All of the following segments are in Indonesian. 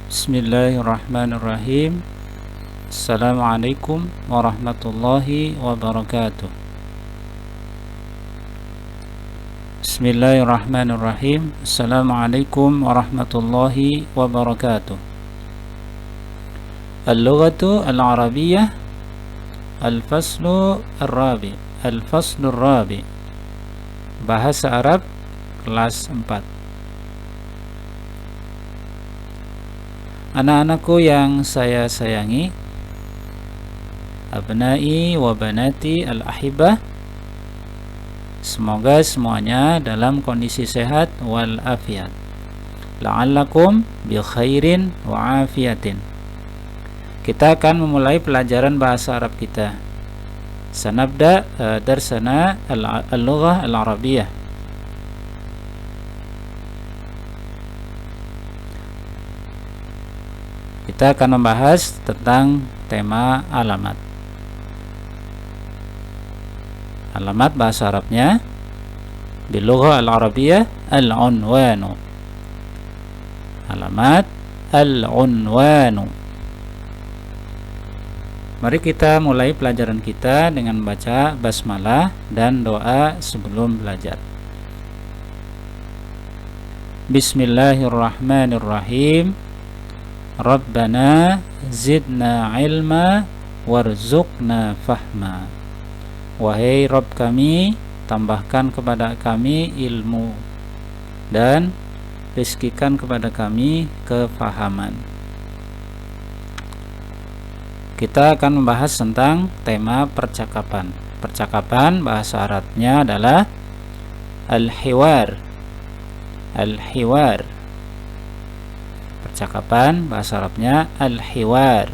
Bismillahirrahmanirrahim. Assalamualaikum warahmatullahi wabarakatuh. Bismillahirrahmanirrahim. Assalamualaikum warahmatullahi wabarakatuh. Al-lughatu al-arabiyyah al-faslu ar-rabi. Al-faslu ar-rabi. Bahasa Arab kelas 4. Anak-anakku yang saya sayangi, abnai wa banati al-ahibah, semoga semuanya dalam kondisi sehat wal afiat. La'allakum bi khairin wa afiatin. Kita akan memulai pelajaran bahasa Arab kita. Sanabda darsana al-lughah al-arabiyyah. Kita akan membahas tentang tema alamat. Alamat bahasa Arabnya bil lughah al-arabiyyah al-unwanu. Alamat al-unwanu. Mari kita mulai pelajaran kita dengan membaca basmalah dan doa sebelum belajar. Bismillahirrahmanirrahim. Rabbana zidna ilma warzuqna fahma. Wahai Rabb kami, tambahkan kepada kami ilmu dan rizkikan kepada kami kefahaman. Kita akan membahas tentang tema percakapan. Percakapan bahasa Arabnya adalah al-hiwar. Al-hiwar. Percakapan bahasa Arabnya al-hiwar.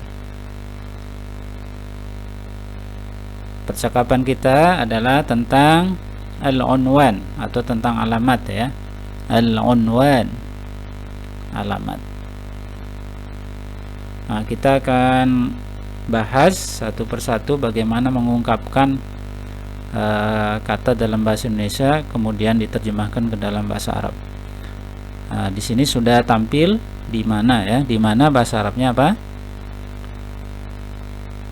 Percakapan kita adalah tentang al-unwan atau tentang alamat ya. Al-unwan, alamat. Nah, kita akan bahas satu persatu bagaimana mengungkapkan kata dalam bahasa Indonesia kemudian diterjemahkan ke dalam bahasa Arab. Nah, di sini sudah tampil di mana ya? Di mana bahasa Arabnya apa?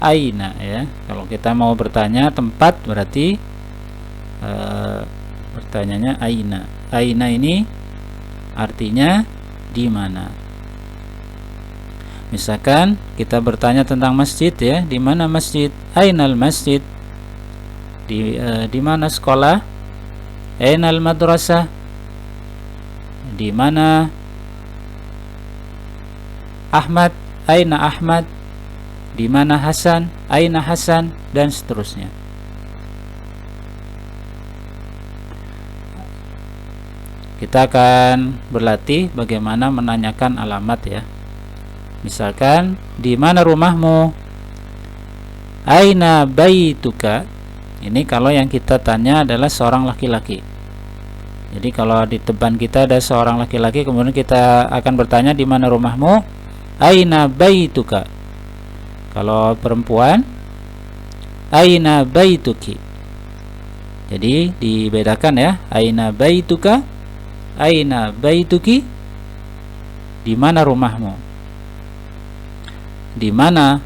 Aina ya. Kalau kita mau bertanya tempat berarti pertanyaannya aina. Aina ini artinya di mana. Misalkan kita bertanya tentang masjid ya, di mana masjid? Ainal masjid? Di mana sekolah? Ainal madrasah? Di mana Ahmad? Aina Ahmad? Di mana Hasan? Aina Hasan? Dan seterusnya. Kita akan berlatih bagaimana menanyakan alamat ya. Misalkan, di mana rumahmu? Aina baituka? Ini kalau yang kita tanya adalah seorang laki-laki. Jadi kalau di depan kita ada seorang laki-laki, kemudian kita akan bertanya, di mana rumahmu? Aina baituka? Kalau perempuan, aina baituki? Jadi dibedakan ya, aina baituka, aina baituki? Di mana rumahmu? Di mana?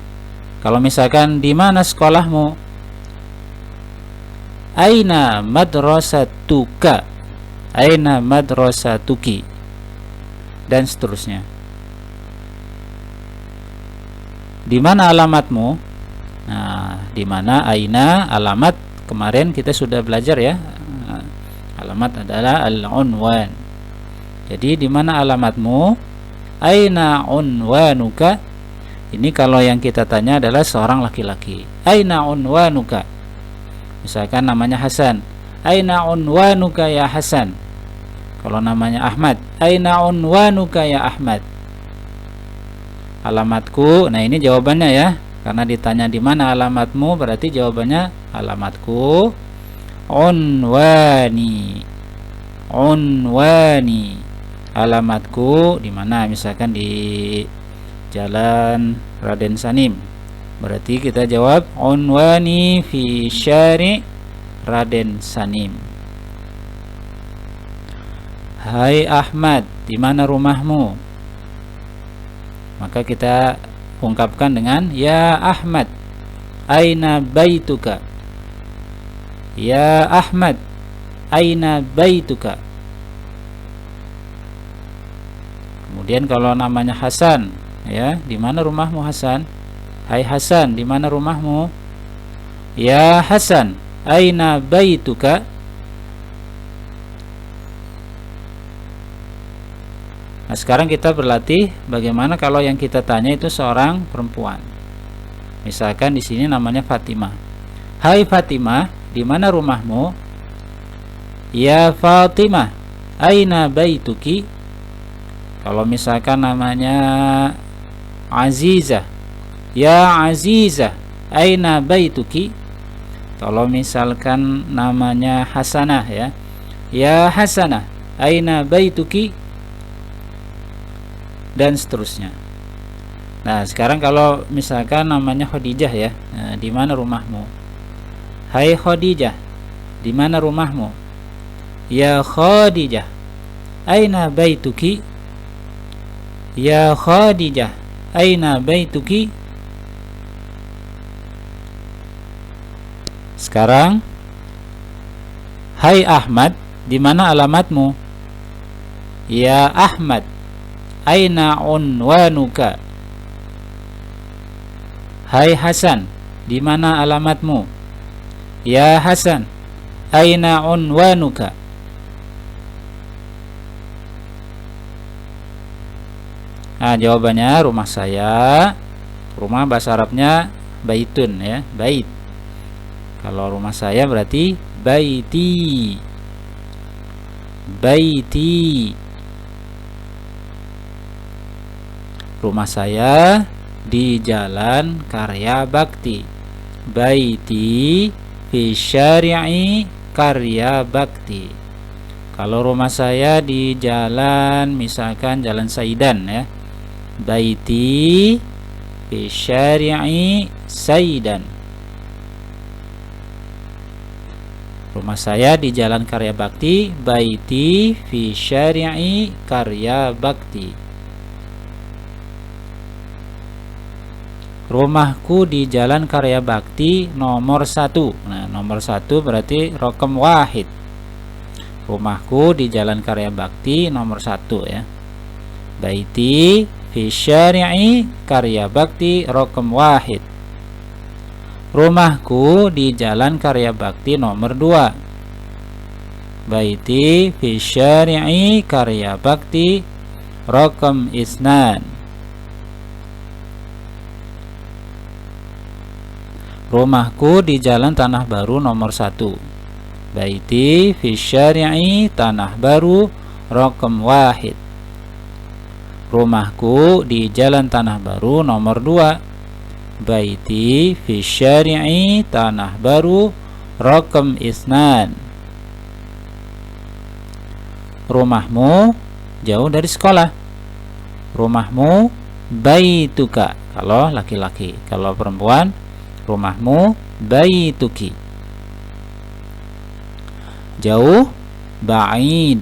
Kalau misalkan di mana sekolahmu? Aina madrasatuka? Aina madrasatuki? Dan seterusnya. Di mana alamatmu? Nah, di mana aina alamat kemarin kita sudah belajar ya. Alamat adalah al-unwan. Jadi di mana alamatmu? Aina unwanuka? Ini kalau yang kita tanya adalah seorang laki-laki. Aina unwanuka? Misalkan namanya Hasan. Aina unwanuka ya Hasan? Kalau namanya Ahmad, aina unwanuka ya Ahmad? Alamatku. Nah, ini jawabannya ya. Karena ditanya di mana alamatmu, berarti jawabannya alamatku unwani. Unwani. Alamatku di mana? Misalkan di Jalan Raden Sanim. Berarti kita jawab unwani fi syari' Raden Sanim. Hai Ahmad, di mana rumahmu? maka kita ungkapkan dengan ya Ahmad, aina baituka. Ya Ahmad, aina baituka. Kemudian kalau namanya Hasan, ya, di mana rumahmu Hasan? Hai Hasan, di mana rumahmu? Ya Hasan, aina baituka. Nah, sekarang kita berlatih bagaimana kalau yang kita tanya itu seorang perempuan. Misalkan di sini namanya Fatimah. Hai Fatimah, di mana rumahmu? Ya Fatimah, aina baituki. Kalau misalkan namanya Azizah, ya Azizah, aina baituki. Kalau misalkan namanya Hasanah, ya Hasanah, aina baituki, dan seterusnya. Nah, sekarang kalau misalkan namanya Khadijah, ya, nah, di mana rumahmu? Hai Khadijah, di mana rumahmu? Ya Khadijah, aina baituki. Ya Khadijah, aina baituki. Sekarang, hai Ahmad, di mana alamatmu? Ya Ahmad, aina unwanuka. Hai Hasan, di mana alamatmu? Ya Hasan, aina unwanuka. Nah, jawabannya rumah saya. Rumah bahasa Arabnya baitun, ya, bait. Kalau rumah saya berarti baiti. Baiti. Rumah saya di Jalan Karya Bakti. Baiti fi syari'i Karya Bakti. Kalau rumah saya di jalan, misalkan Jalan Saidan, ya, baiti fi syari'i Saidan. Rumah saya di Jalan Karya Bakti, baiti fi syari'i Karya Bakti. Rumahku di Jalan Karya Bakti nomor 1. Nah, nomor 1 berarti rokam wahid. Rumahku di Jalan Karya Bakti nomor 1, ya. Baiti fi syari'i Karya Bakti rokam wahid. Rumahku di Jalan Karya Bakti nomor 2. Baiti fi syari'i Karya Bakti rokam isnan. Rumahku di Jalan Tanah Baru nomor 1. Baiti fi syari'i Tanah Baru rokam wahid. Rumahku di Jalan Tanah Baru nomor 2. Baiti fi syari'i Tanah Baru rokam isnan. Rumahmu jauh dari sekolah. Rumahmu baituka kalau laki-laki. Kalau perempuan, rumahmu baituki. Jauh, ba'id.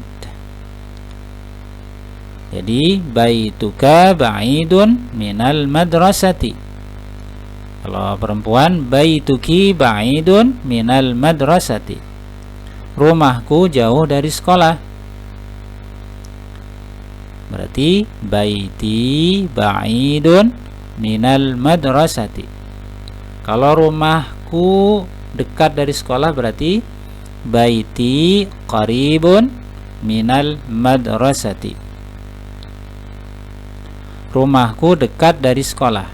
Jadi baituka ba'idun minal madrasati. Kalau perempuan, baituki ba'idun minal madrasati. Rumahku jauh dari sekolah. Berarti baiti ba'idun minal madrasati. Kalau rumahku dekat dari sekolah berarti baiti qaribun minal madrasati. Rumahku dekat dari sekolah.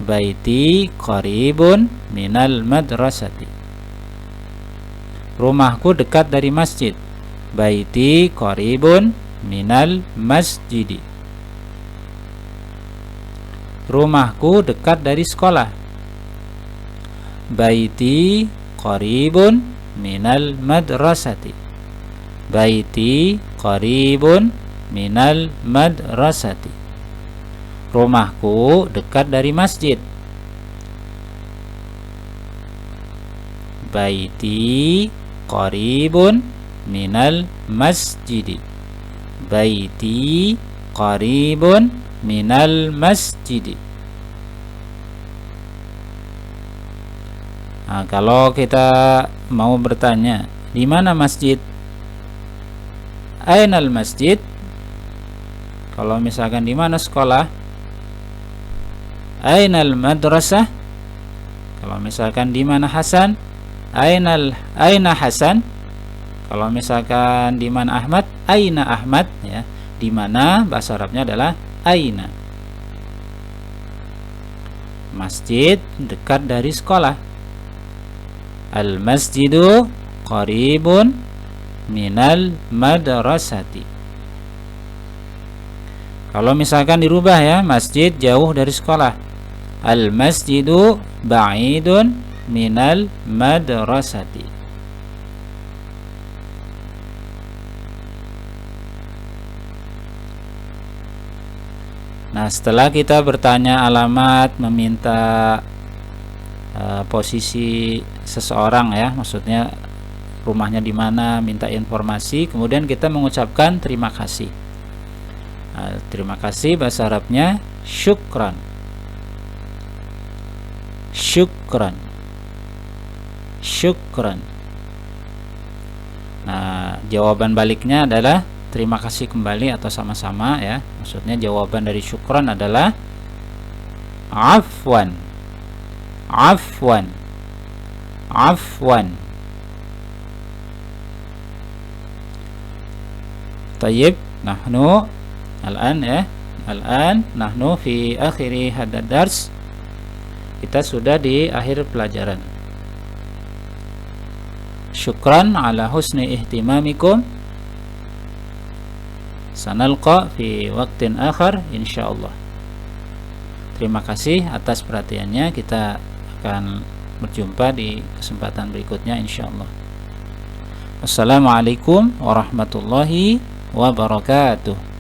Baiti qaribun minal madrasati. Rumahku dekat dari masjid. Baiti qaribun minal masjidi. Rumahku dekat dari sekolah. Baiti qaribun minal madrasati. Baiti qaribun minal madrasati. Rumahku dekat dari masjid. Baiti qaribun minal masjidi. Baiti qaribun minal masjid. Nah, kalau kita mau bertanya, di mana masjid? Ainal masjid? Kalau misalkan di mana sekolah? Ainal madrasah? Kalau misalkan di mana Hasan? Aina Hasan? Kalau misalkan di mana Ahmad? Aina Ahmad, ya. Di mana bahasa Arabnya adalah aina. Masjid dekat dari sekolah. Al masjidu qaribun minal madrasati. Kalau misalkan dirubah, ya, masjid jauh dari sekolah. Al masjidu ba'idun minal madrasati. Nah, setelah kita bertanya alamat, meminta posisi seseorang, ya, maksudnya rumahnya di mana, minta informasi, kemudian kita mengucapkan terima kasih. Nah, terima kasih bahasa Arabnya syukran. Syukran. Syukran. Nah, jawaban baliknya adalah terima kasih kembali atau sama-sama, ya. Maksudnya jawaban dari syukran adalah afwan. Afwan. Afwan. Tayyib, nahnu al-an, ya. Al-an nahnu fi akhiri hadad dars. Kita sudah di akhir pelajaran. Syukran ala husni ihtimamikum. Sanalqa fi waqtin akhar insyaallah. Terima kasih atas perhatiannya. Kita akan berjumpa di kesempatan berikutnya insyaallah. Assalamualaikum warahmatullahi wabarakatuh.